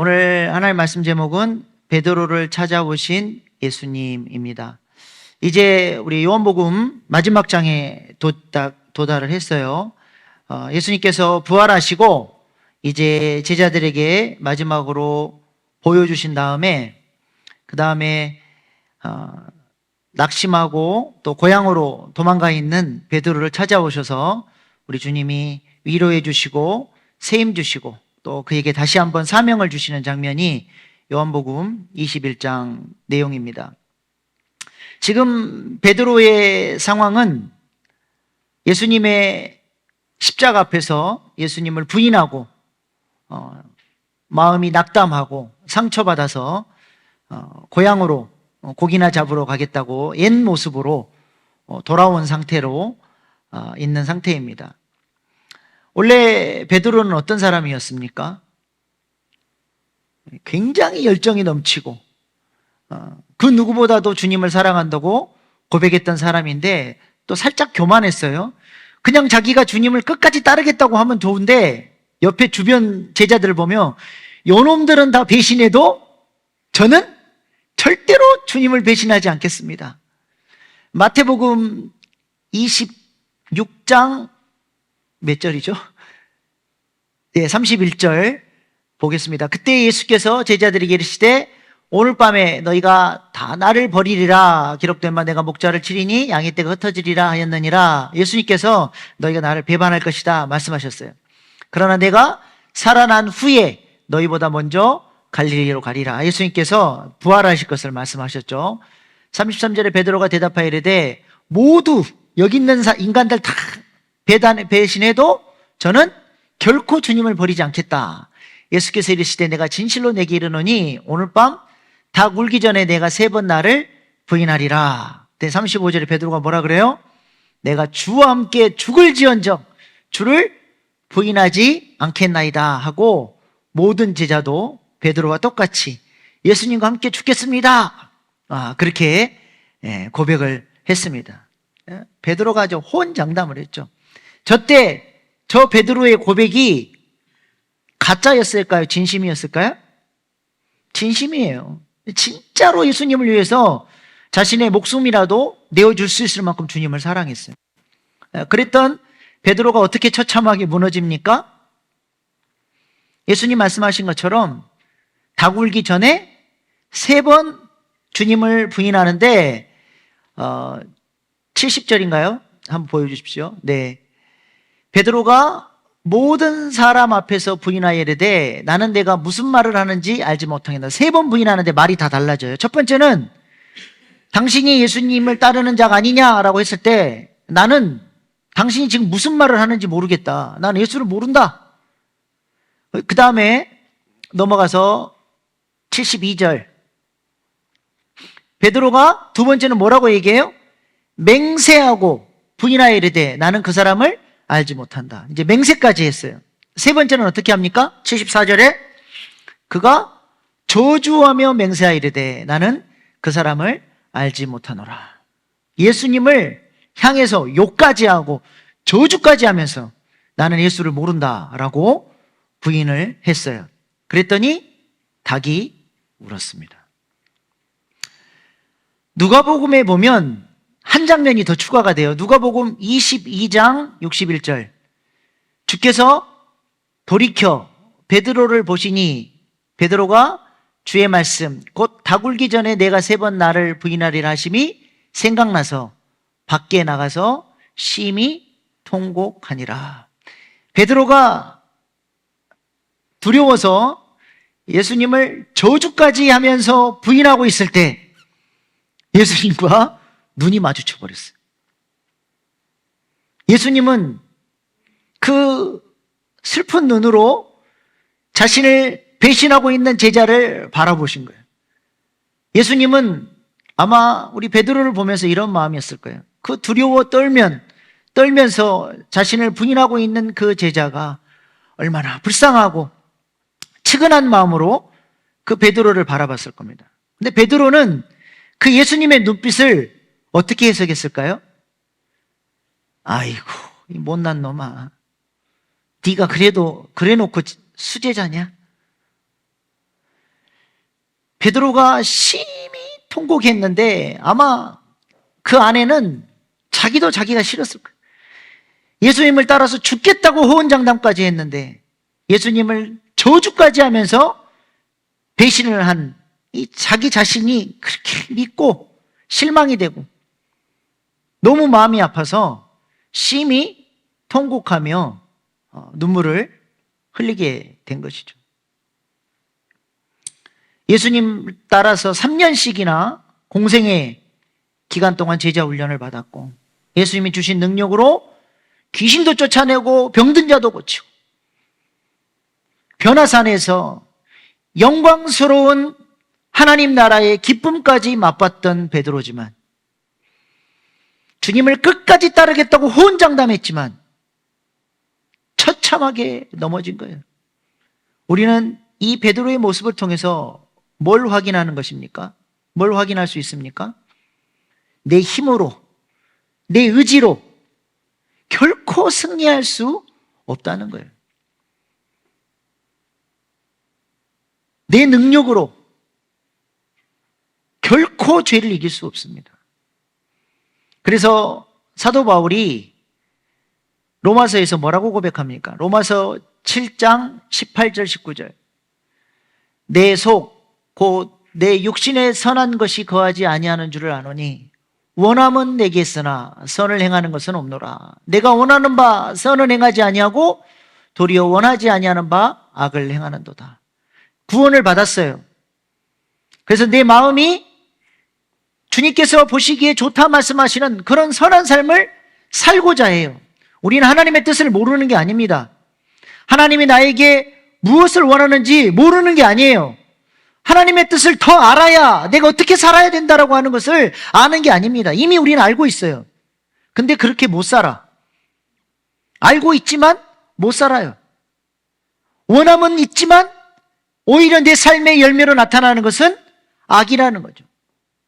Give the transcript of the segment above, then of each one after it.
오늘 하나님 말씀 제목은 베드로를 찾아오신 예수님입니다. 이제 우리 요한복음 마지막 장에 도달을 했어요. 예수님께서 부활하시고 이제 제자들에게 마지막으로 보여주신 다음에 그 다음에 낙심하고 또 고향으로 도망가 있는 베드로를 찾아오셔서 우리 주님이 위로해 주시고 세임 주시고 또 그에게 다시 한번 사명을 주시는 장면이 요한복음 21장 내용입니다. 지금 베드로의 상황은 예수님의 십자가 앞에서 예수님을 부인하고 마음이 낙담하고 상처받아서 고향으로 고기나 잡으러 가겠다고 옛 모습으로 돌아온 상태로 있는 상태입니다. 원래 베드로는 어떤 사람이었습니까? 굉장히 열정이 넘치고 그 누구보다도 주님을 사랑한다고 고백했던 사람인데 또 살짝 교만했어요. 그냥 자기가 주님을 끝까지 따르겠다고 하면 좋은데 옆에 주변 제자들을 보면 요놈들은 다 배신해도 저는 절대로 주님을 배신하지 않겠습니다. 마태복음 26장 몇 절이죠? 네, 31절 보겠습니다. 그때 예수께서 제자들에게 이르시되 오늘 밤에 너희가 다 나를 버리리라 기록된 바 내가 목자를 치리니 양의 떼가 흩어지리라 하였느니라. 예수님께서 너희가 나를 배반할 것이다 말씀하셨어요. 그러나 내가 살아난 후에 너희보다 먼저 갈릴리로 가리라. 예수님께서 부활하실 것을 말씀하셨죠. 33절에 베드로가 대답하여 이르되 모두 여기 있는 인간들 다 배신해도 저는 결코 주님을 버리지 않겠다. 예수께서 이르시되 내가 진실로 내게 이르노니 오늘 밤 닭 울기 전에 내가 3번 나를 부인하리라. 35절에 베드로가 뭐라 그래요? 내가 주와 함께 죽을지언정 주를 부인하지 않겠나이다 하고 모든 제자도 베드로와 똑같이 예수님과 함께 죽겠습니다. 그렇게 고백을 했습니다. 베드로가 아주 호언장담을 했죠. 저 베드로의 고백이 가짜였을까요? 진심이었을까요? 진심이에요. 진짜로 예수님을 위해서 자신의 목숨이라도 내어줄 수 있을 만큼 주님을 사랑했어요. 그랬던 베드로가 어떻게 처참하게 무너집니까? 예수님 말씀하신 것처럼 닭 울기 전에 3번 주님을 부인하는데 70절인가요? 한번 보여주십시오. 네, 베드로가 모든 사람 앞에서 부인하여 이르되 나는 내가 무슨 말을 하는지 알지 못하겠다. 3번 부인하는데 말이 다 달라져요. 첫 번째는 당신이 예수님을 따르는 자가 아니냐라고 했을 때 나는 당신이 지금 무슨 말을 하는지 모르겠다. 나는 예수를 모른다. 그 다음에 넘어가서 72절 베드로가 두 번째는 뭐라고 얘기해요? 맹세하고 부인하여 이르되 나는 그 사람을 알지 못한다. 이제 맹세까지 했어요. 세 번째는 어떻게 합니까? 74절에 그가 저주하며 맹세하여 이르되 나는 그 사람을 알지 못하노라. 예수님을 향해서 욕까지 하고 저주까지 하면서 나는 예수를 모른다라고 부인을 했어요. 그랬더니 닭이 울었습니다. 누가복음에 보면 한 장면이 더 추가가 돼요. 누가복음 22장 61절 주께서 돌이켜 베드로를 보시니 베드로가 주의 말씀 곧 닭 울기 전에 내가 3번 나를 부인하리라 하심이 생각나서 밖에 나가서 심히 통곡하니라. 베드로가 두려워서 예수님을 저주까지 하면서 부인하고 있을 때 예수님과 눈이 마주쳐 버렸어요. 예수님은 그 슬픈 눈으로 자신을 배신하고 있는 제자를 바라보신 거예요. 예수님은 아마 우리 베드로를 보면서 이런 마음이었을 거예요. 그 두려워 떨면서 자신을 부인하고 있는 그 제자가 얼마나 불쌍하고 측은한 마음으로 그 베드로를 바라봤을 겁니다. 근데 베드로는 그 예수님의 눈빛을 어떻게 해석했을까요? 아이고 이 못난 놈아 네가 그래도 그래놓고 수제자냐? 베드로가 심히 통곡했는데 아마 그 안에는 자기도 자기가 싫었을 거예요. 예수님을 따라서 죽겠다고 호언장담까지 했는데 예수님을 저주까지 하면서 배신을 한 이 자기 자신이 그렇게 믿고 실망이 되고 너무 마음이 아파서 심히 통곡하며 눈물을 흘리게 된 것이죠. 예수님 따라서 3년씩이나 공생의 기간 동안 제자 훈련을 받았고 예수님이 주신 능력으로 귀신도 쫓아내고 병든 자도 고치고 변화산에서 영광스러운 하나님 나라의 기쁨까지 맛봤던 베드로지만 주님을 끝까지 따르겠다고 호언장담했지만 처참하게 넘어진 거예요. 우리는 이 베드로의 모습을 통해서 뭘 확인하는 것입니까? 뭘 확인할 수 있습니까? 내 힘으로, 내 의지로 결코 승리할 수 없다는 거예요. 내 능력으로 결코 죄를 이길 수 없습니다. 그래서 사도 바울이 로마서에서 뭐라고 고백합니까? 로마서 7장 18절 19절 내 속 곧 내 육신에 선한 것이 거하지 아니하는 줄을 아노니 원함은 내게 있으나 선을 행하는 것은 없노라. 내가 원하는 바 선을 행하지 아니하고 도리어 원하지 아니하는 바 악을 행하는도다. 구원을 받았어요. 그래서 내 마음이 주님께서 보시기에 좋다 말씀하시는 그런 선한 삶을 살고자 해요. 우리는 하나님의 뜻을 모르는 게 아닙니다. 하나님이 나에게 무엇을 원하는지 모르는 게 아니에요. 하나님의 뜻을 더 알아야 내가 어떻게 살아야 된다라고 하는 것을 아는 게 아닙니다. 이미 우리는 알고 있어요. 근데 그렇게 못 살아. 알고 있지만 못 살아요. 원함은 있지만 오히려 내 삶의 열매로 나타나는 것은 악이라는 거죠.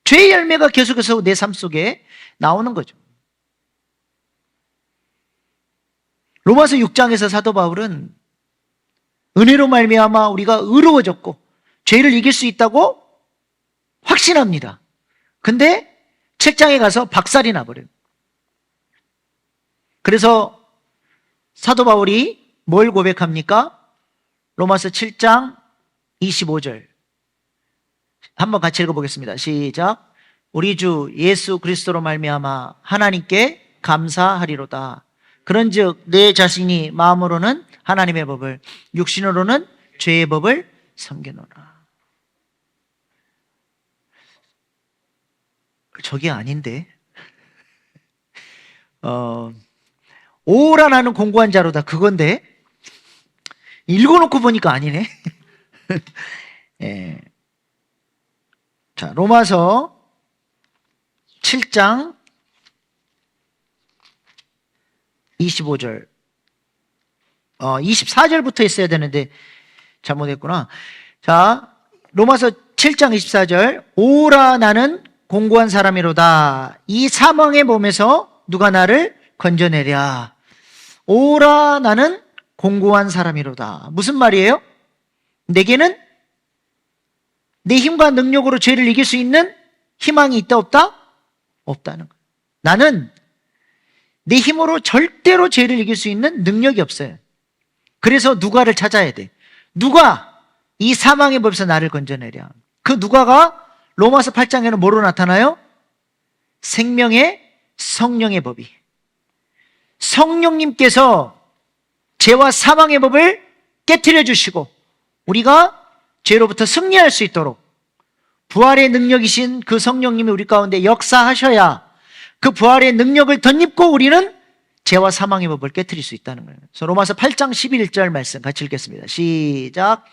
죄의 열매가 계속해서 내 삶 속에 나오는 거죠. 로마서 6장에서 사도 바울은 은혜로 말미암아 우리가 의로워졌고 죄를 이길 수 있다고 확신합니다. 근데 책장에 가서 박살이 나버려요. 그래서 사도 바울이 뭘 고백합니까? 로마서 7장 25절 한번 같이 읽어보겠습니다. 시작. 우리 주 예수 그리스도로 말미암아 하나님께 감사하리로다. 그런즉 내 자신이 마음으로는 하나님의 법을 육신으로는 죄의 법을 섬기노라. 저게 아닌데 오라 나는 공고한 자로다 그건데 읽어놓고 보니까 아니네. 예. 자, 로마서 7장 25절 24절부터 했어야 되는데 잘못했구나. 자, 로마서 7장 24절 오라 나는 공고한 사람이로다. 이 사망의 몸에서 누가 나를 건져내랴. 오라 나는 공고한 사람이로다. 무슨 말이에요? 내게는 내 힘과 능력으로 죄를 이길 수 있는 희망이 있다 없다? 없다는 거예요. 나는 내 힘으로 절대로 죄를 이길 수 있는 능력이 없어요. 그래서 누가를 찾아야 돼. 누가 이 사망의 법에서 나를 건져내랴. 그 누가가 로마서 8장에는 뭐로 나타나요? 생명의 성령의 법이. 성령님께서 죄와 사망의 법을 깨트려 주시고 우리가 죄로부터 승리할 수 있도록 부활의 능력이신 그 성령님이 우리 가운데 역사하셔야 그 부활의 능력을 덧입고 우리는 죄와 사망의 법을 깨트릴 수 있다는 거예요. 그래서 로마서 8장 11절 말씀 같이 읽겠습니다. 시작.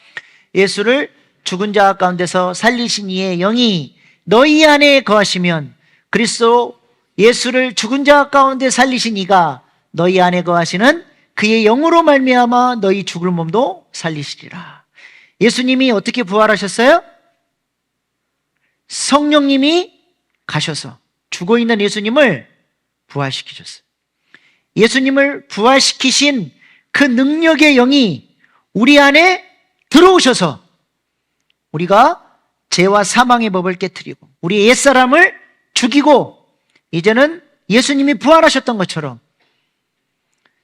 예수를 죽은 자 가운데서 살리신 이의 영이 너희 안에 거하시면 그리스도 예수를 죽은 자 가운데 살리신 이가 너희 안에 거하시는 그의 영으로 말미암아 너희 죽을 몸도 살리시리라. 예수님이 어떻게 부활하셨어요? 성령님이 가셔서 죽어있는 예수님을 부활시키셨어요. 예수님을 부활시키신 그 능력의 영이 우리 안에 들어오셔서 우리가 죄와 사망의 법을 깨트리고 우리 옛사람을 죽이고 이제는 예수님이 부활하셨던 것처럼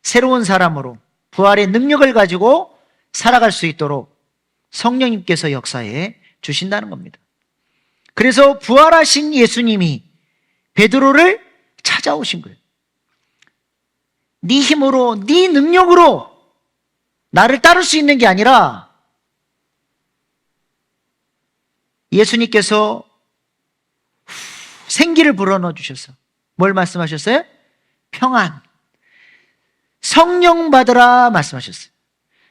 새로운 사람으로 부활의 능력을 가지고 살아갈 수 있도록 성령님께서 역사해 주신다는 겁니다. 그래서 부활하신 예수님이 베드로를 찾아오신 거예요. 네 힘으로, 네 능력으로 나를 따를 수 있는 게 아니라 예수님께서 생기를 불어넣어 주셔서 뭘 말씀하셨어요? 평안, 성령 받으라 말씀하셨어요.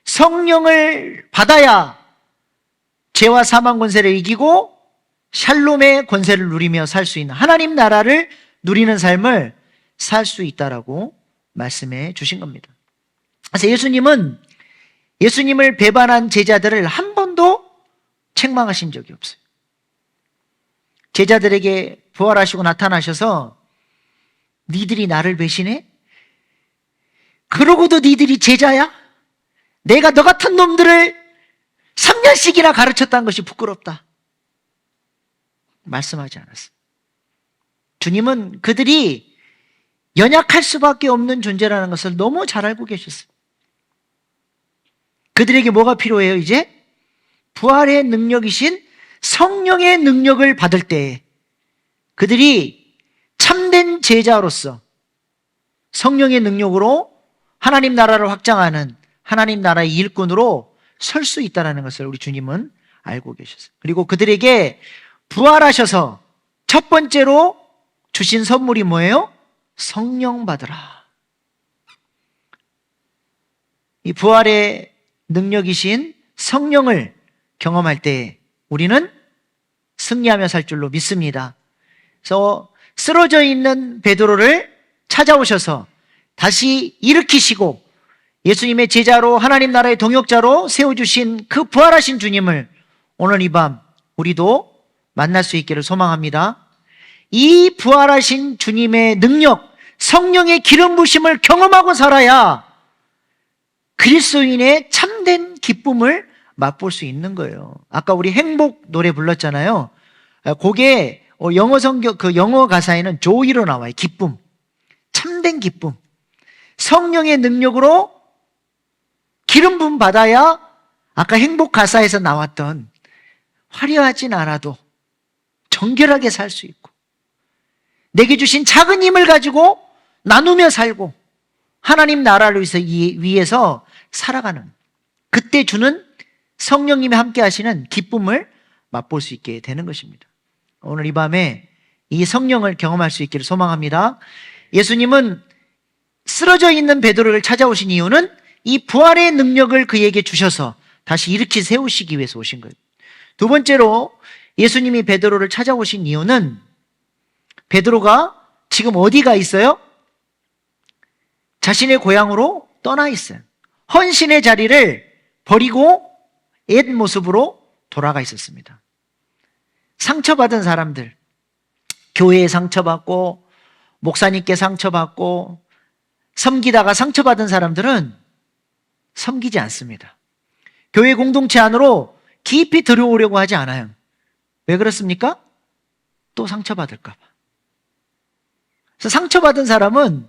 성령을 받아야 죄와 사망 권세를 이기고 샬롬의 권세를 누리며 살 수 있는 하나님 나라를 누리는 삶을 살 수 있다라고 말씀해 주신 겁니다. 그래서 예수님을 배반한 제자들을 한 번도 책망하신 적이 없어요. 제자들에게 부활하시고 나타나셔서 니들이 나를 배신해? 그러고도 니들이 제자야? 내가 너 같은 놈들을 3년씩이나 가르쳤다는 것이 부끄럽다. 말씀하지 않았어요. 주님은 그들이 연약할 수밖에 없는 존재라는 것을 너무 잘 알고 계셨어요. 그들에게 뭐가 필요해요, 이제? 부활의 능력이신 성령의 능력을 받을 때 그들이 참된 제자로서 성령의 능력으로 하나님 나라를 확장하는 하나님 나라의 일꾼으로 설 수 있다는 것을 우리 주님은 알고 계셨어요. 그리고 그들에게 부활하셔서 첫 번째로 주신 선물이 뭐예요? 성령 받으라. 이 부활의 능력이신 성령을 경험할 때 우리는 승리하며 살 줄로 믿습니다. 그래서 쓰러져 있는 베드로를 찾아오셔서 다시 일으키시고 예수님의 제자로 하나님 나라의 동역자로 세워주신 그 부활하신 주님을 오늘 이 밤 우리도 만날 수 있기를 소망합니다. 이 부활하신 주님의 능력, 성령의 기름 부심을 경험하고 살아야 그리스도인의 참된 기쁨을 맛볼 수 있는 거예요. 아까 우리 행복 노래 불렀잖아요. 그게 영어 가사에는 joy로 나와요. 기쁨, 참된 기쁨. 성령의 능력으로 기름 부음 받아야 아까 행복 가사에서 나왔던 화려하진 않아도 정결하게 살 수 있고 내게 주신 작은 힘을 가지고 나누며 살고 하나님 나라를 위해서 살아가는 그때 주는 성령님이 함께 하시는 기쁨을 맛볼 수 있게 되는 것입니다. 오늘 이 밤에 이 성령을 경험할 수 있기를 소망합니다. 예수님은 쓰러져 있는 베드로를 찾아오신 이유는 이 부활의 능력을 그에게 주셔서 다시 일으키 세우시기 위해서 오신 거예요. 두 번째로 예수님이 베드로를 찾아오신 이유는 베드로가 지금 어디가 있어요? 자신의 고향으로 떠나 있어요. 헌신의 자리를 버리고 옛 모습으로 돌아가 있었습니다. 상처받은 사람들, 교회에 상처받고 목사님께 상처받고 섬기다가 상처받은 사람들은 섬기지 않습니다. 교회 공동체 안으로 깊이 들어오려고 하지 않아요. 왜 그렇습니까? 또 상처받을까 봐. 그래서 상처받은 사람은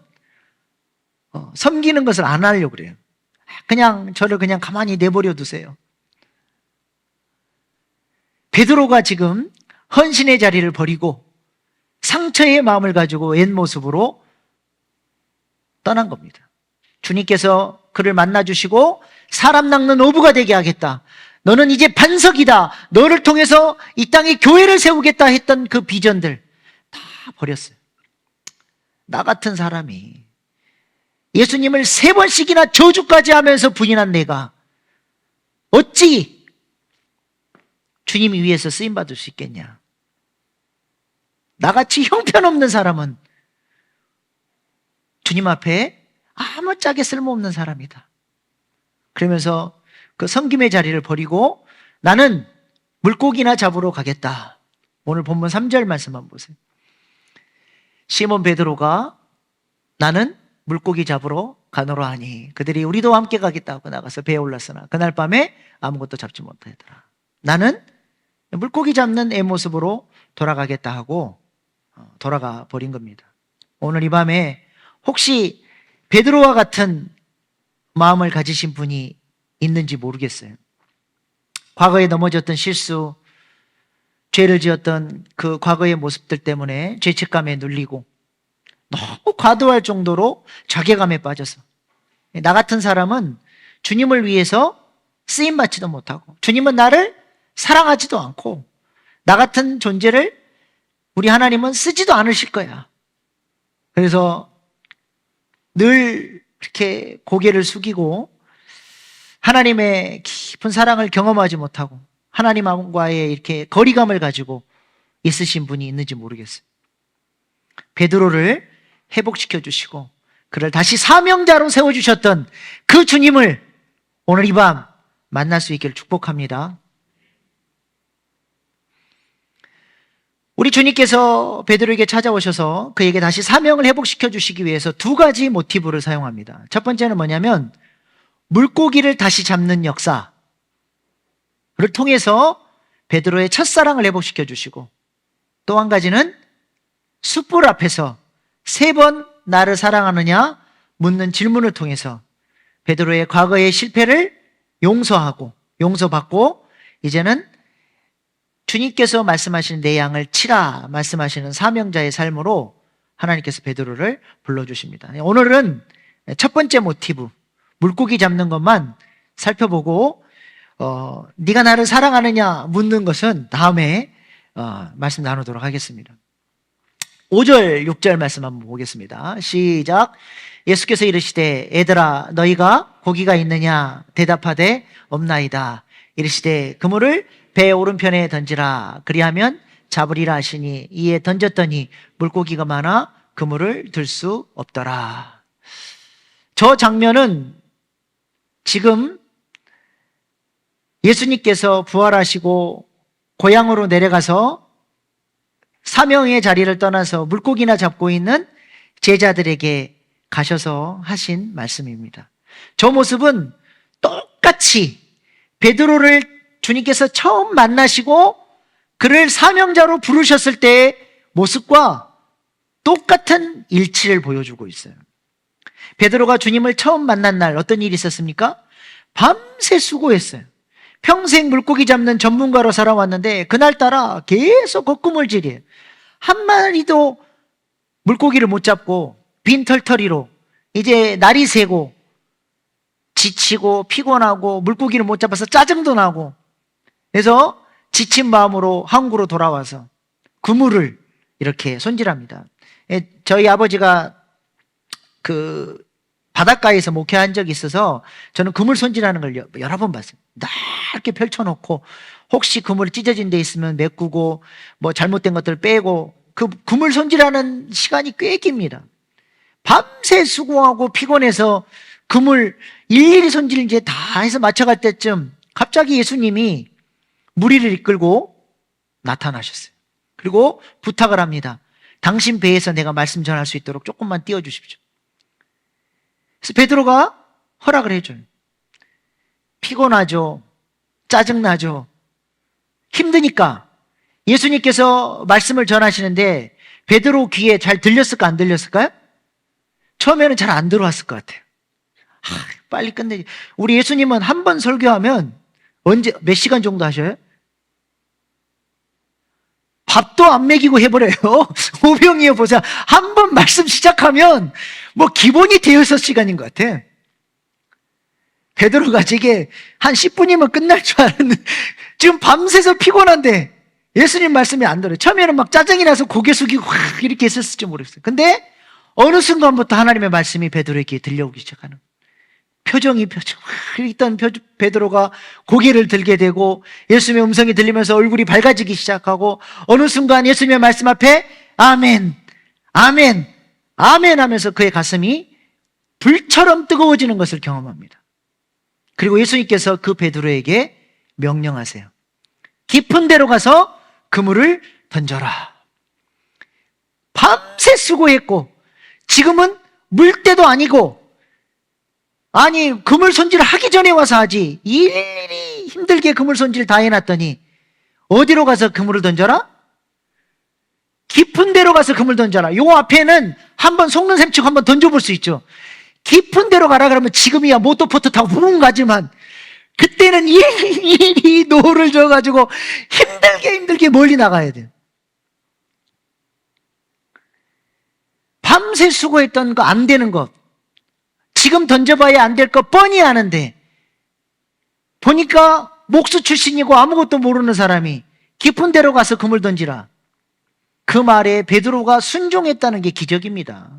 섬기는 것을 안 하려고 그래요. 그냥 저를 그냥 가만히 내버려 두세요. 베드로가 지금 헌신의 자리를 버리고 상처의 마음을 가지고 옛 모습으로 떠난 겁니다. 주님께서 그를 만나주시고 사람 낚는 어부가 되게 하겠다. 너는 이제 반석이다. 너를 통해서 이 땅에 교회를 세우겠다 했던 그 비전들 다 버렸어요. 나 같은 사람이 예수님을 3번씩이나 저주까지 하면서 부인한 내가 어찌 주님 위에서 쓰임받을 수 있겠냐. 나같이 형편없는 사람은 주님 앞에 아무짝에 쓸모없는 사람이다. 그러면서 그 섬김의 자리를 버리고 나는 물고기나 잡으러 가겠다. 오늘 본문 3절 말씀 한번 보세요. 시몬 베드로가 나는 물고기 잡으러 가노라 하니 그들이 우리도 함께 가겠다고 나가서 배에 올랐으나 그날 밤에 아무것도 잡지 못하더라. 나는 물고기 잡는 애 모습으로 돌아가겠다 하고 돌아가 버린 겁니다. 오늘 이 밤에 혹시 베드로와 같은 마음을 가지신 분이 있는지 모르겠어요. 과거에 넘어졌던 실수, 죄를 지었던 그 과거의 모습들 때문에 죄책감에 눌리고 너무 과도할 정도로 자괴감에 빠져서 나 같은 사람은 주님을 위해서 쓰임받지도 못하고 주님은 나를 사랑하지도 않고 나 같은 존재를 우리 하나님은 쓰지도 않으실 거야. 그래서 늘 이렇게 고개를 숙이고 하나님의 깊은 사랑을 경험하지 못하고 하나님과의 이렇게 거리감을 가지고 있으신 분이 있는지 모르겠어요. 베드로를 회복시켜 주시고 그를 다시 사명자로 세워주셨던 그 주님을 오늘 이 밤 만날 수 있기를 축복합니다. 우리 주님께서 베드로에게 찾아오셔서 그에게 다시 사명을 회복시켜 주시기 위해서 두 가지 모티브를 사용합니다. 첫 번째는 뭐냐면 물고기를 다시 잡는 역사를 통해서 베드로의 첫사랑을 회복시켜 주시고 또 한 가지는 숯불 앞에서 3번 나를 사랑하느냐 묻는 질문을 통해서 베드로의 과거의 실패를 용서받고 이제는 주님께서 말씀하시는 내 양을 치라 말씀하시는 사명자의 삶으로 하나님께서 베드로를 불러주십니다. 오늘은 첫 번째 모티브 물고기 잡는 것만 살펴보고 네가 나를 사랑하느냐 묻는 것은 다음에 말씀 나누도록 하겠습니다. 5절 6절 말씀 한번 보겠습니다. 시작. 예수께서 이르시되 애들아 너희가 고기가 있느냐 대답하되 없나이다. 이르시되 그물을 배 오른편에 던지라 그리하면 잡으리라 하시니 이에 던졌더니 물고기가 많아 그물을 들 수 없더라. 저 장면은 지금 예수님께서 부활하시고 고향으로 내려가서 사명의 자리를 떠나서 물고기나 잡고 있는 제자들에게 가셔서 하신 말씀입니다. 저 모습은 똑같이 베드로를 주님께서 처음 만나시고 그를 사명자로 부르셨을 때의 모습과 똑같은 일치를 보여주고 있어요. 베드로가 주님을 처음 만난 날 어떤 일이 있었습니까? 밤새 수고했어요. 평생 물고기 잡는 전문가로 살아왔는데 그날따라 계속 걷구물질이에요. 한 마리도 물고기를 못 잡고 빈털터리로 이제 날이 새고 지치고 피곤하고 물고기를 못 잡아서 짜증도 나고 그래서 지친 마음으로 한국으로 돌아와서 그물을 이렇게 손질합니다. 저희 아버지가 그 바닷가에서 목회한 적이 있어서 저는 그물 손질하는 걸 여러 번 봤어요. 넓게 펼쳐놓고 혹시 그물이 찢어진 데 있으면 메꾸고 뭐 잘못된 것들 빼고 그 그물 손질하는 시간이 꽤 깁니다. 밤새 수고하고 피곤해서 그물 일일이 손질 이제 다 해서 맞춰갈 때쯤 갑자기 예수님이 무리를 이끌고 나타나셨어요. 그리고 부탁을 합니다. 당신 배에서 내가 말씀 전할 수 있도록 조금만 띄워주십시오. 그래서 베드로가 허락을 해줘요. 피곤하죠. 짜증나죠. 힘드니까 예수님께서 말씀을 전하시는데 베드로 귀에 잘 들렸을까 안 들렸을까요? 처음에는 잘 안 들어왔을 것 같아요. 빨리 끝내지. 우리 예수님은 한 번 설교하면 몇 시간 정도 하셔요? 밥도 안 먹이고 해버려요. 오병이어 보자. 한 번 말씀 시작하면 뭐 기본이 되어서 시간인 것 같아. 베드로가 저게 한 10분이면 끝날 줄 알았는데 지금 밤새서 피곤한데 예수님 말씀이 안 들어요. 처음에는 막 짜증이 나서 고개 숙이고 이렇게 했었을지 모르겠어요. 근데 어느 순간부터 하나님의 말씀이 베드로에게 들려오기 시작하는 표정 있던 베드로가 고개를 들게 되고 예수님의 음성이 들리면서 얼굴이 밝아지기 시작하고 어느 순간 예수님의 말씀 앞에 아멘, 아멘, 아멘 하면서 그의 가슴이 불처럼 뜨거워지는 것을 경험합니다. 그리고 예수님께서 그 베드로에게 명령하세요. 깊은 데로 가서 그물을 던져라. 밤새 수고했고 지금은 물때도 아니고 그물 손질을 하기 전에 와서 하지 일일이 힘들게 그물 손질 다 해놨더니 어디로 가서 그물을 던져라? 깊은 데로 가서 그물 던져라. 요 앞에는 한번 속는 셈 치고 한번 던져볼 수 있죠. 깊은 데로 가라 그러면 지금이야 모터포트 타고 붕 가지만, 그때는 이 노를 져가지고 힘들게 멀리 나가야 돼요. 밤새 수고했던 거 안 되는 것, 지금 던져봐야 안 될 거 뻔히 아는데 보니까 목수 출신이고 아무것도 모르는 사람이 깊은 데로 가서 그물 던지라. 그 말에 베드로가 순종했다는 게 기적입니다.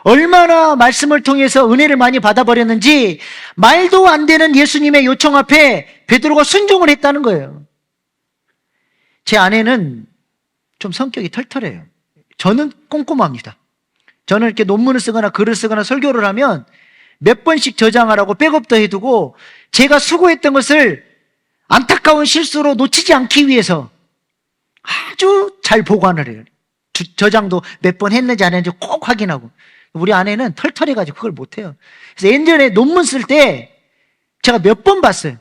얼마나 말씀을 통해서 은혜를 많이 받아버렸는지 말도 안 되는 예수님의 요청 앞에 베드로가 순종을 했다는 거예요. 제 아내는 좀 성격이 털털해요. 저는 꼼꼼합니다. 저는 이렇게 논문을 쓰거나 글을 쓰거나 설교를 하면 몇 번씩 저장하라고 백업도 해두고, 제가 수고했던 것을 안타까운 실수로 놓치지 않기 위해서 아주 잘 보관을 해요. 저장도 몇 번 했는지 안 했는지 꼭 확인하고. 우리 아내는 털털해가지고 그걸 못해요. 그래서 예전에 논문 쓸 때 제가 몇 번 봤어요.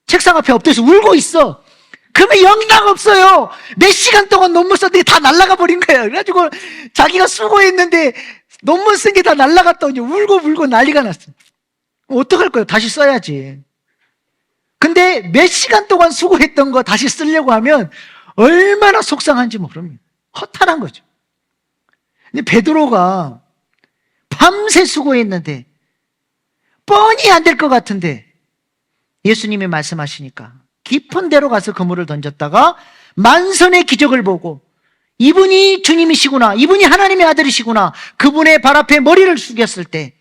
책상 앞에 엎드려서 울고 있어. 그러면 영락 없어요. 몇 시간 동안 논문 썼는데 다 날아가 버린 거예요. 그래가지고 자기가 수고했는데 논문 쓴 게 다 날아갔더니 울고 난리가 났어. 어떡할 거예요? 다시 써야지. 근데 몇 시간 동안 수고했던 거 다시 쓰려고 하면 얼마나 속상한지 모릅니다. 허탈한 거죠. 근데 베드로가 밤새 수고했는데 뻔히 안 될 것 같은데 예수님이 말씀하시니까 깊은 데로 가서 그물을 던졌다가 만선의 기적을 보고, 이분이 주님이시구나, 이분이 하나님의 아들이시구나, 그분의 발 앞에 머리를 숙였을 때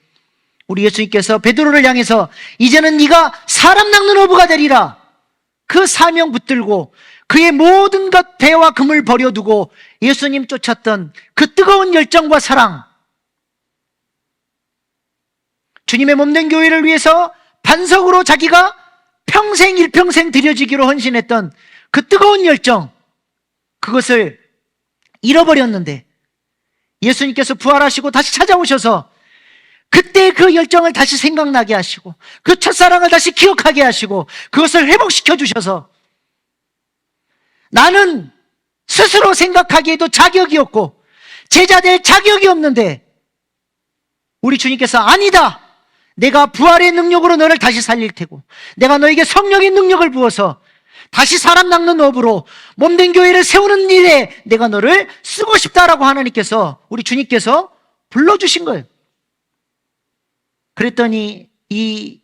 우리 예수님께서 베드로를 향해서 이제는 네가 사람 낚는 어부가 되리라, 그 사명 붙들고 그의 모든 것 배와 금을 버려두고 예수님 쫓았던 그 뜨거운 열정과 사랑, 주님의 몸된 교회를 위해서 반석으로 자기가 평생 일평생 드려지기로 헌신했던 그 뜨거운 열정, 그것을 잃어버렸는데 예수님께서 부활하시고 다시 찾아오셔서 그때 그 열정을 다시 생각나게 하시고 그 첫사랑을 다시 기억하게 하시고 그것을 회복시켜 주셔서, 나는 스스로 생각하기에도 자격이 없고 제자 될 자격이 없는데 우리 주님께서 아니다, 내가 부활의 능력으로 너를 다시 살릴 테고 내가 너에게 성령의 능력을 부어서 다시 사람 낚는 업으로 몸된 교회를 세우는 일에 내가 너를 쓰고 싶다라고 하나님께서, 우리 주님께서 불러주신 거예요. 그랬더니 이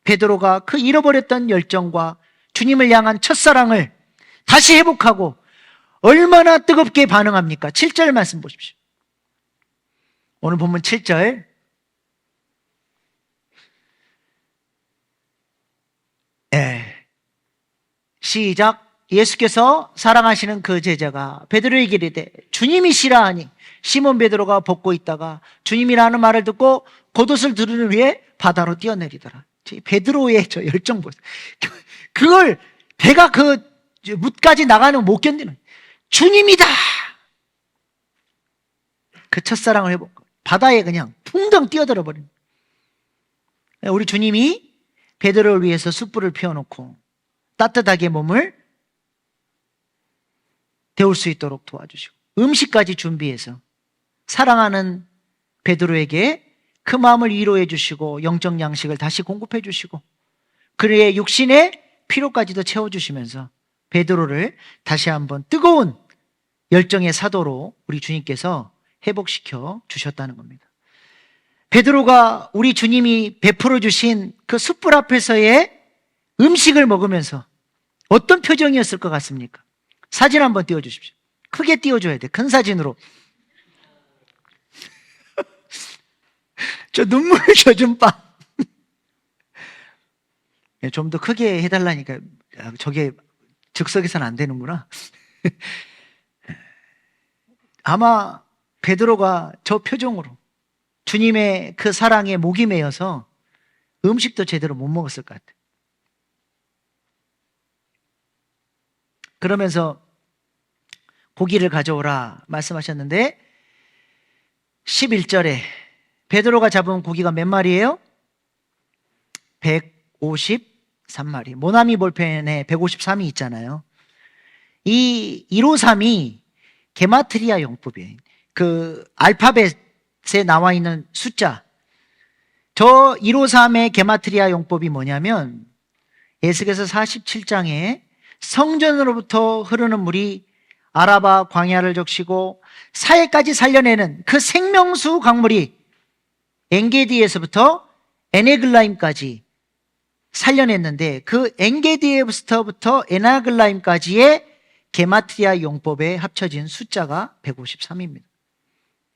베드로가 그 잃어버렸던 열정과 주님을 향한 첫사랑을 다시 회복하고 얼마나 뜨겁게 반응합니까? 7절 말씀 보십시오. 오늘 본문 7절. 시작. 예수께서 사랑하시는 그 제자가 베드로에게 이르되 주님이시라 하니 시몬 베드로가 벗고 있다가 주님이라는 말을 듣고 겉옷을 두르는 위에 바다로 뛰어내리더라. 베드로의 저 열정 보세요. 그걸 배가 그 뭇까지 나가는 거 못 견디는, 주님이다, 그 첫사랑을 해보고 바다에 그냥 풍덩 뛰어들어 버린. 우리 주님이 베드로를 위해서 숯불을 피워놓고 따뜻하게 몸을 데울 수 있도록 도와주시고 음식까지 준비해서 사랑하는 베드로에게 그 마음을 위로해 주시고 영적 양식을 다시 공급해 주시고 그의 육신의 피로까지도 채워주시면서 베드로를 다시 한번 뜨거운 열정의 사도로 우리 주님께서 회복시켜 주셨다는 겁니다. 베드로가 우리 주님이 베풀어 주신 그 숯불 앞에서의 음식을 먹으면서 어떤 표정이었을 것 같습니까? 사진 한번 띄워주십시오. 크게 띄워줘야 돼. 큰 사진으로. 저 눈물 젖은 빵. 좀 더 크게 해달라니까. 저게 즉석에서는 안 되는구나. 아마 베드로가 저 표정으로 주님의 그 사랑에 목이 메여서 음식도 제대로 못 먹었을 것 같아요. 그러면서 고기를 가져오라 말씀하셨는데 11절에 베드로가 잡은 고기가 몇 마리예요? 153마리. 모나미 볼펜에 153이 있잖아요. 이 153이 게마트리아 용법이에요. 그 알파벳에 나와 있는 숫자. 저 153의 게마트리아 용법이 뭐냐면 에스겔서 47장에 성전으로부터 흐르는 물이 아라바 광야를 적시고 사해까지 살려내는 그 생명수 강물이 엔게디에서부터 에네글라임까지 살려냈는데 그 엔게디에서부터 에나글라임까지의 게마트리아 용법에 합쳐진 숫자가 153입니다.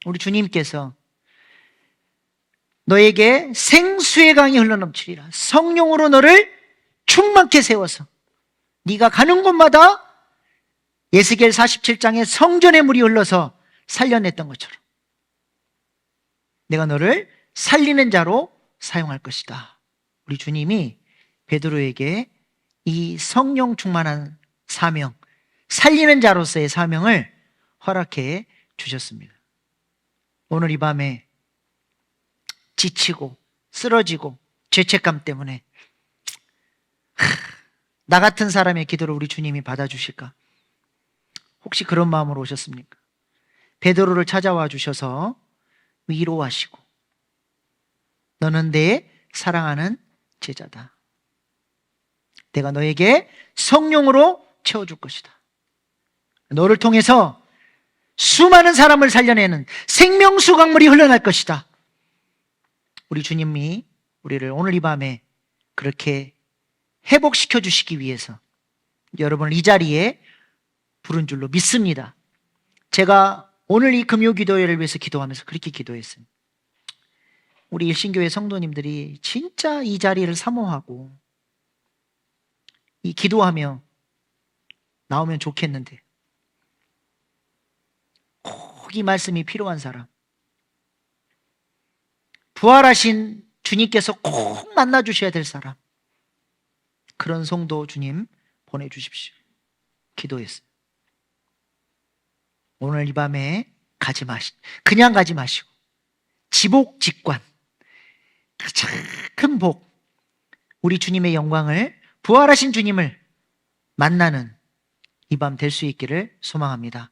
우리 주님께서 너에게 생수의 강이 흘러넘치리라. 성령으로 너를 충만케 세워서 네가 가는 곳마다 에스겔 47장에 성전의 물이 흘러서 살려냈던 것처럼 내가 너를 살리는 자로 사용할 것이다. 우리 주님이 베드로에게 이 성령 충만한 사명, 살리는 자로서의 사명을 허락해 주셨습니다. 오늘 이 밤에 지치고 쓰러지고 죄책감 때문에 나 같은 사람의 기도를 우리 주님이 받아주실까? 혹시 그런 마음으로 오셨습니까? 베드로를 찾아와 주셔서 위로하시고 너는 내 사랑하는 제자다. 내가 너에게 성령으로 채워줄 것이다. 너를 통해서 수많은 사람을 살려내는 생명수 강물이 흘러날 것이다. 우리 주님이 우리를 오늘 이 밤에 그렇게 회복시켜 주시기 위해서 여러분을 이 자리에 부른 줄로 믿습니다. 제가 오늘 이 금요 기도회를 위해서 기도하면서 그렇게 기도했어요. 우리 일신교회 성도님들이 진짜 이 자리를 사모하고 이 기도하며 나오면 좋겠는데 꼭 이 말씀이 필요한 사람, 부활하신 주님께서 꼭 만나주셔야 될 사람, 그런 성도 주님 보내주십시오. 기도했어요. 오늘 이 밤에 그냥 가지 마시고 지복직관, 가장 큰 복, 우리 주님의 영광을, 부활하신 주님을 만나는 이 밤 될 수 있기를 소망합니다.